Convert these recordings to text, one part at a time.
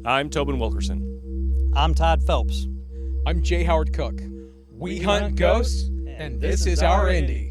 I'm Tobin Wilkerson. I'm Todd Phelps. I'm J. Howard Cook. We hunt ghosts, and this is our Indy.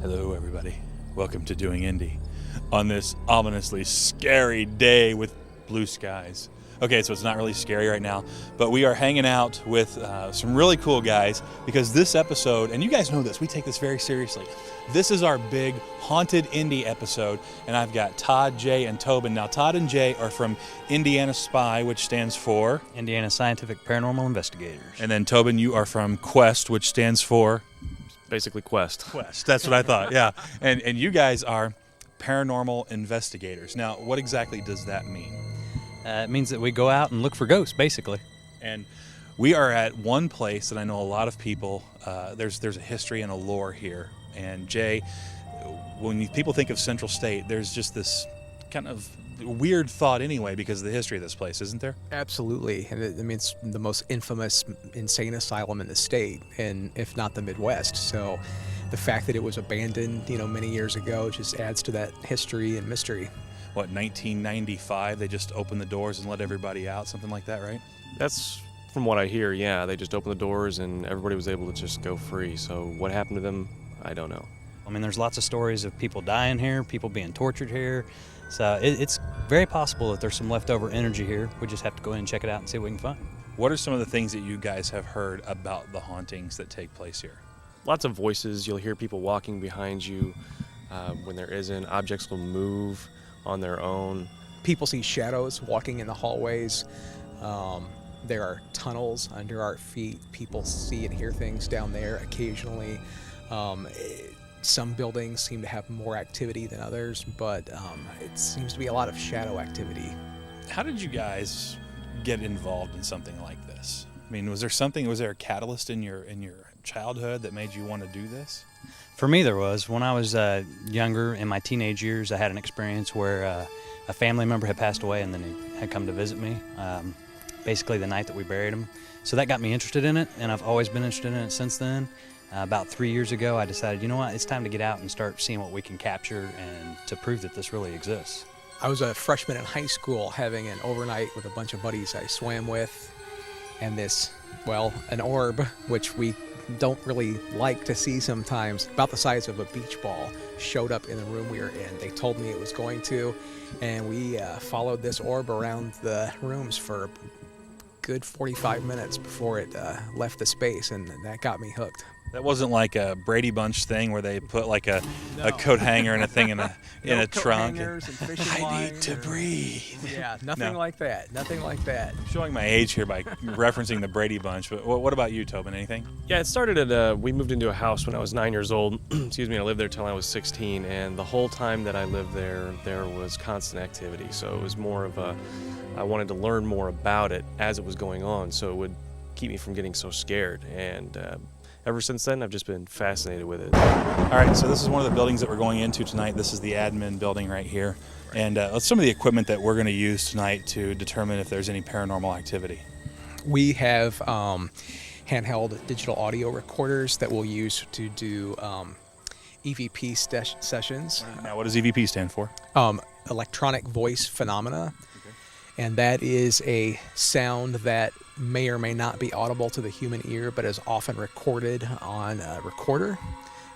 Hello, everybody. Welcome to Doing Indy on this ominously scary day with blue skies. Okay, so it's not really scary right now, but we are hanging out with some really cool guys because this episode, and you guys know this, we take this very seriously. This is our big Haunted Indy episode, and I've got Todd, Jay, and Tobin. Now, Todd and Jay are from Indiana SPY, which stands for Indiana Scientific Paranormal Investigators. And then Tobin, you are from Quest, which stands for Basically, Quest. Quest. That's what I thought. Yeah, and you guys are paranormal investigators. Now, what exactly does that mean? It means that we go out and look for ghosts, basically. And we are at one place that I know a lot of people. There's a history and a lore here. And Jay, when people think of Central State, there's just this kind of weird thought anyway because of the history of this place, isn't there? Absolutely. And it's the most infamous insane asylum in the state, and if not the Midwest. So the fact that it was abandoned, many years ago just adds to that history and mystery. What, 1995, they just opened the doors and let everybody out, something like that, right? That's from what I hear, yeah. They just opened the doors and everybody was able to just go free. So what happened to them, I don't know. I mean, there's lots of stories of people dying here, people being tortured here. So it's very possible that there's some leftover energy here. We just have to go in and check it out and see what we can find. What are some of the things that you guys have heard about the hauntings that take place here? Lots of voices. You'll hear people walking behind you. When there isn't, objects will move on their own. People see shadows walking in the hallways. There are tunnels under our feet. People see and hear things down there occasionally. Some buildings seem to have more activity than others, but it seems to be a lot of shadow activity. How did you guys get involved in something like this? I mean, was there a catalyst in your childhood that made you want to do this? For me, there was. When I was younger, in my teenage years, I had an experience where a family member had passed away and then he had come to visit me, basically the night that we buried him. So that got me interested in it, and I've always been interested in it since then. About 3 years ago, I decided, you know what, it's time to get out and start seeing what we can capture and to prove that this really exists. I was a freshman in high school having an overnight with a bunch of buddies I swam with, and an orb, which we don't really like to see sometimes, about the size of a beach ball, showed up in the room we were in. They told me it was going to, and we followed this orb around the rooms for a good 45 minutes before it left the space, and that got me hooked. That wasn't like a Brady Bunch thing where they put like a coat hanger and a thing in a trunk. I need to breathe. Yeah, nothing like that. Nothing like that. I'm showing my age here by referencing the Brady Bunch. But what about you, Tobin? Anything? Yeah, it started at, we moved into a house when I was 9 years old. Excuse me, I lived there till I was 16. And the whole time that I lived there was constant activity. So it was more of I wanted to learn more about it as it was going on. So it would keep me from getting so scared. And ever since then, I've just been fascinated with it. All right, so this is one of the buildings that we're going into tonight. This is the admin building right here. And some of the equipment that we're going to use tonight to determine if there's any paranormal activity. We have handheld digital audio recorders that we'll use to do EVP sessions. Now, what does EVP stand for? Electronic voice phenomena. And that is a sound that may or may not be audible to the human ear, but is often recorded on a recorder.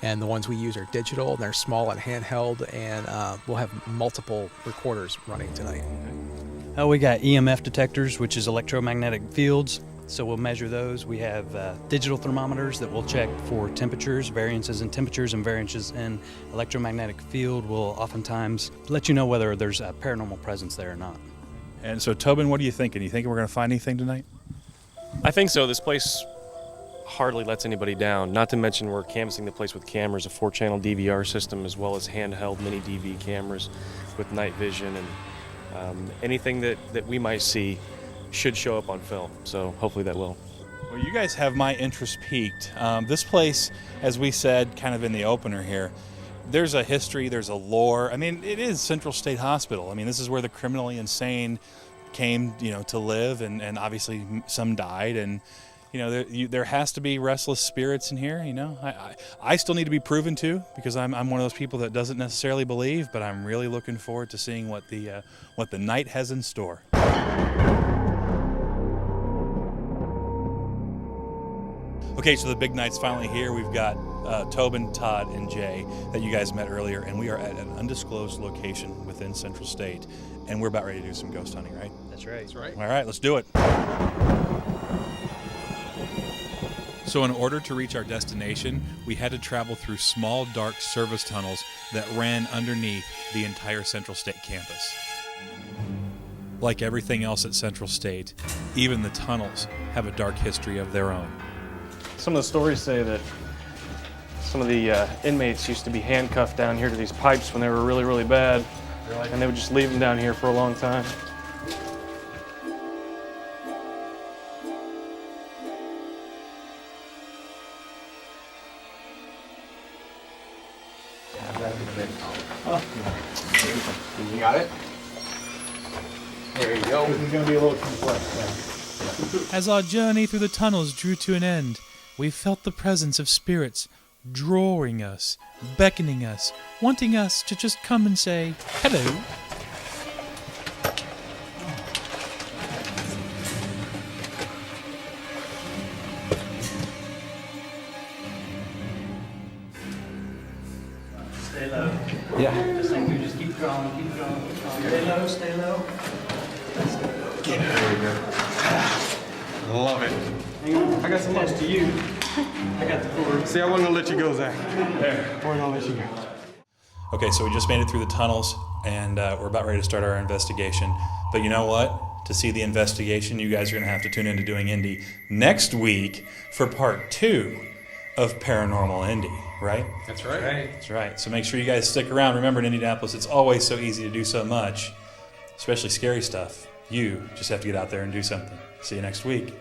And the ones we use are digital, and they're small and handheld, and we'll have multiple recorders running tonight. We got EMF detectors, which is electromagnetic fields. So we'll measure those. We have digital thermometers that will check for temperatures, variances in temperatures and variances in electromagnetic field will oftentimes let you know whether there's a paranormal presence there or not. And so, Tobin, what are you thinking? You thinking we're going to find anything tonight? I think so. This place hardly lets anybody down. Not to mention we're canvassing the place with cameras, a 4-channel DVR system, as well as handheld mini DV cameras with night vision, and anything that we might see should show up on film. So hopefully that will. Well, you guys have my interest piqued. This place, as we said kind of in the opener here, there's a history, there's a lore. I mean, it is Central State Hospital. I mean, this is where the criminally insane came, to live, and obviously some died, and there has to be restless spirits in here. I still need to be proven to, because I'm one of those people that doesn't necessarily believe, but I'm really looking forward to seeing what the night has in store. Okay, so the big night's finally here. We've got Tobin, Todd, and Jay that you guys met earlier, and we are at an undisclosed location within Central State, and we're about ready to do some ghost hunting, right? That's right. That's right. All right, let's do it. So in order to reach our destination, we had to travel through small, dark service tunnels that ran underneath the entire Central State campus. Like everything else at Central State, even the tunnels have a dark history of their own. Some of the stories say that some of the inmates used to be handcuffed down here to these pipes when they were really, really bad. Really? And they would just leave them down here for a long time. You got it? There you go. This is going to be a little complex. As our journey through the tunnels drew to an end, we felt the presence of spirits drawing us, beckoning us, wanting us to just come and say, hello. Stay low. Yeah. Just think we just keep drawing, keep drawing, keep drawing. Stay low, stay low. There we go. Love it. Hang on, I got some next to you. I got the cord. See, I wasn't going to let you go, Zach. There. I wasn't going to let you go. Okay, so we just made it through the tunnels, and we're about ready to start our investigation. But you know what? To see the investigation, you guys are going to have to tune in to Doing Indy next week for part 2 of Paranormal Indy, right? That's right. That's right. So make sure you guys stick around. Remember, in Indianapolis, it's always so easy to do so much, especially scary stuff. You just have to get out there and do something. See you next week.